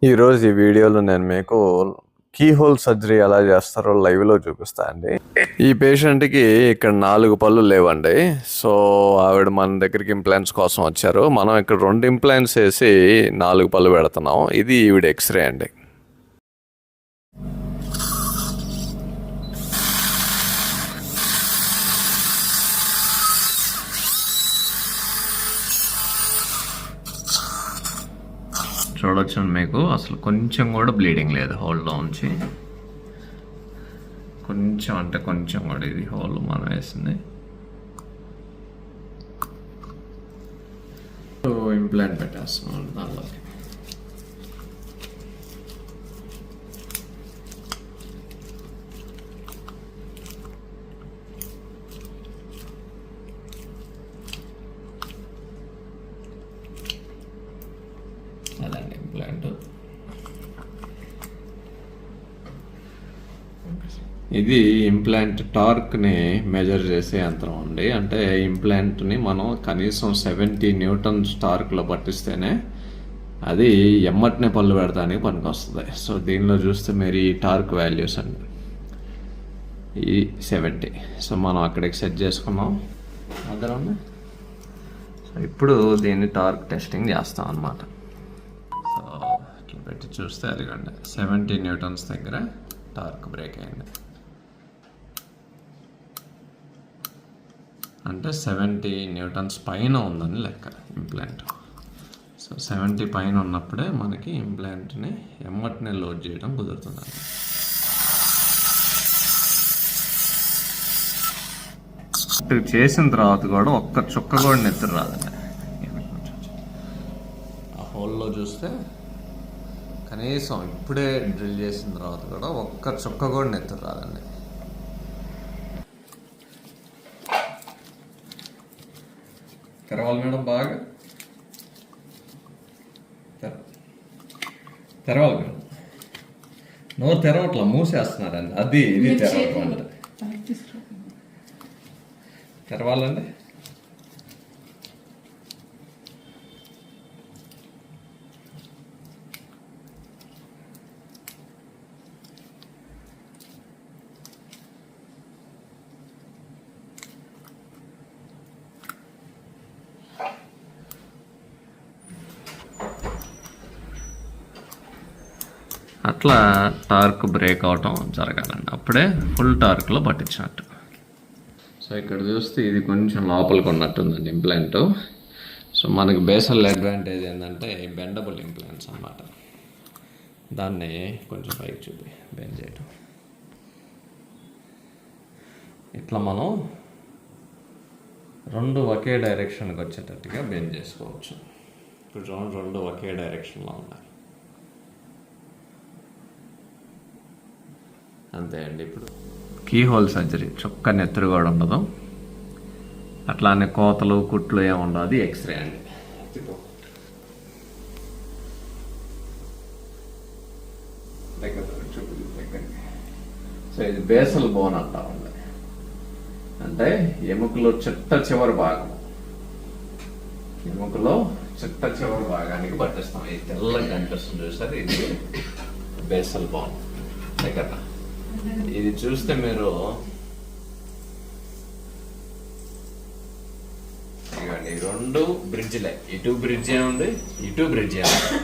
ఈరోజు ఈ వీడియోలో నేను మీకు కీ హోల్ సర్జరీ ఎలా చేస్తారో లైవ్లో చూపిస్తా అండి. ఈ పేషెంట్కి ఇక్కడ 4 పళ్ళు లేవండి. సో ఆవిడ మన దగ్గరికి ఇంప్లాంట్స్ కోసం వచ్చారు. మనం ఇక్కడ 2 ఇంప్లాంట్స్ వేసి 4 పళ్ళు పెడుతున్నాం. ఇది ఈవిడ ఎక్స్రే అండి. చూడొచ్చు మీకు అసలు కొంచెం కూడా బ్లీడింగ్ లేదు హోల్లో ఉంచి. కొంచెం అంటే కొంచెం కూడా ఇది హోల్ మనం వేసింది. సో ఇంప్లాంట్ పెట్టేస్తున్నాం దానిలోకి. అదండి ఇంప్లాంట్. ఇది ఇంప్లాంట్ టార్క్ని మెజర్ చేసే యంత్రం అండి. అంటే ఇంప్లాంట్ని మనం కనీసం 70 న్యూటన్స్ టార్క్లో పట్టిస్తేనే అది ఎమ్మటినే పళ్ళు పెడతానికి పనికి వస్తుంది. సో దీనిలో చూస్తే మీరు ఈ టార్క్ వాల్యూస్ అండి, ఈ 70. సో మనం అక్కడికి సెట్ చేసుకున్నాం అందరం. సో ఇప్పుడు దీన్ని టార్క్ టెస్టింగ్ చేస్తాం అన్నమాట. సో ఇట్లా పెట్టి చూస్తే అదిగండి 70 న్యూటన్స్ దగ్గర టార్క్ బ్రేక్ అయింది. అంటే 70 న్యూటన్స్ పైన ఉందని లెక్క ఇంప్లాంట్. సో 70 పైన ఉన్నప్పుడే మనకి ఇంప్లాంట్ని ఎమ్మటినే లోడ్ చేయడం కుదురుతుందండి. చేసిన తర్వాత కూడా ఒక్క చుక్క కూడా నెత్తురు రాదండి. ఆ హోల్లో చూస్తే కనీసం ఇప్పుడే డ్రిల్ చేసిన తర్వాత కూడా ఒక్క చుక్క కూడా నెత్తురు రాదండి. తెరవాలి మేడం, బాగా తెరవాలి మేడం. నోరు తెరవట్లా, మూసేస్తున్నారండి. అది ఇది తెరవటం అంటే తెరవాలండి. అట్లా టార్క్ బ్రేక్ అవటం జరగాలండి, అప్పుడే ఫుల్ టార్క్లో పట్టించినట్టు. సో ఇక్కడ చూస్తే ఇది కొంచెం లోపలికి ఉన్నట్టుందండి ఇంప్లాంట్. సో మనకి బేసల్ అడ్వాంటేజ్ ఏంటంటే బెండబుల్ ఇంప్లాంట్స్ అన్నమాట. దాన్ని కొంచెం పైకి చూపి బెండ్ చేయటం. ఇట్లా మనం 2 ఒకే డైరెక్షన్కి వచ్చేటట్టుగా బెండ్ చేసుకోవచ్చు. ఇప్పుడు 2 ఒకే డైరెక్షన్లో ఉన్నాయి. అంతే అండి. ఇప్పుడు కీ హోల్ సర్జరీ చుక్క నెత్తురు కూడా ఉండదు, అట్లానే కోతలు కుట్లు ఏమి ఉండదు. అది ఎక్స్రే అండి. సో ఇది బేసల్ బోన్ అంటామండి. అంటే ఎముకలో చిట్ట చివరి భాగం, ఎముకలో చిట్ట చివరి భాగానికి పట్టిస్తాం. ఇది తెల్లగా కనిపిస్తుంది చూసారు, ఇది బేసల్ బోన్ దగ్గర. ఇది చూస్తే మీరు ఇవ్వండి 2 బ్రిడ్జ్లే, ఇటు బ్రిడ్జ్ ఏముంది, ఇటు బ్రిడ్జ్ ఏముంది.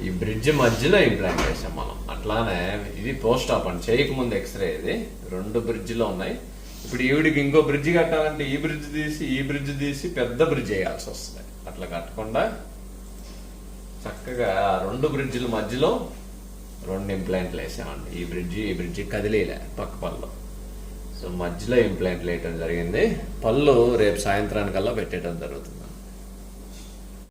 ఈ బ్రిడ్జ్ మధ్యలో ఇంప్లాంట్ చేసాం మనం. అట్లానే ఇది పోస్ట్ ఆప్ అండి, చేయకముందు ఎక్స్రే. ఇది 2 బ్రిడ్జ్లో ఉన్నాయి. ఇప్పుడు ఈవిడికి ఇంకో బ్రిడ్జ్ కట్టాలంటే ఈ బ్రిడ్జ్ తీసి పెద్ద బ్రిడ్జ్ వేయాల్సి వస్తుంది. అట్లా కట్టకుండా చక్కగా 2 బ్రిడ్జ్ల మధ్యలో 2 ఇంప్లాంట్లు వేసామండి. ఈ బ్రిడ్జి కదిలేలే పక్క పళ్ళు. సో మధ్యలో ఇంప్లాంట్లు వేయటం జరిగింది. పళ్ళు రేపు సాయంత్రానికల్లా పెట్టేయడం జరుగుతుంది.